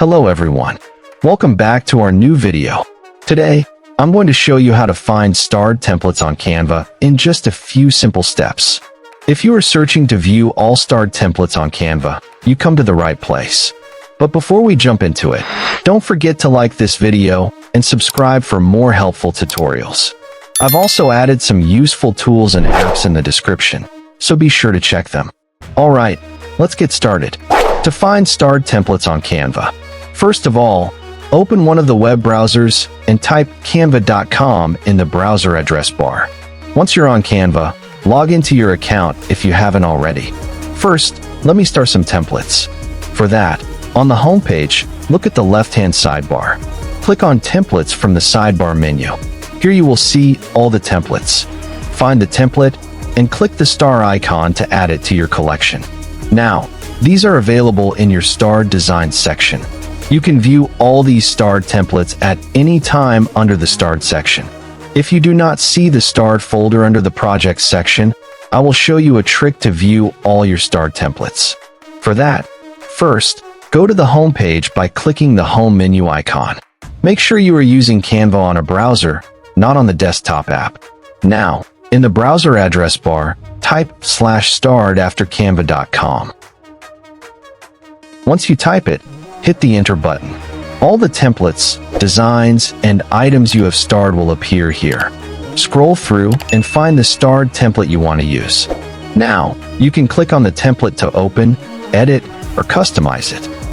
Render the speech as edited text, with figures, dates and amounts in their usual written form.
Hello everyone. Welcome back to our new video. Today, I'm going to show you how to find starred templates on Canva in just a few simple steps. If you are searching to view all starred templates on Canva, you come to the right place. But before we jump into it, don't forget to like this video and subscribe for more helpful tutorials. I've also added some useful tools and apps in the description, so be sure to check them. Alright, let's get started. To find starred templates on Canva, first of all, open one of the web browsers and type canva.com in the browser address bar. Once you're on Canva, log into your account if you haven't already. First, let me start some templates. For that, on the home page, look at the left-hand sidebar. Click on Templates from the sidebar menu. Here you will see all the templates. Find the template and click the star icon to add it to your collection. Now, these are available in your starred design section. You can view all these starred templates at any time under the starred section. If you do not see the starred folder under the projects section, I will show you a trick to view all your starred templates. For that, first, go to the home page by clicking the home menu icon. Make sure you are using Canva on a browser, not on the desktop app. Now, in the browser address bar, type /starred after canva.com. Once you type it, hit the enter button. All the templates, designs, and items you have starred will appear here. Scroll through and find the starred template you want to use. Now, you can click on the template to open, edit, or customize it.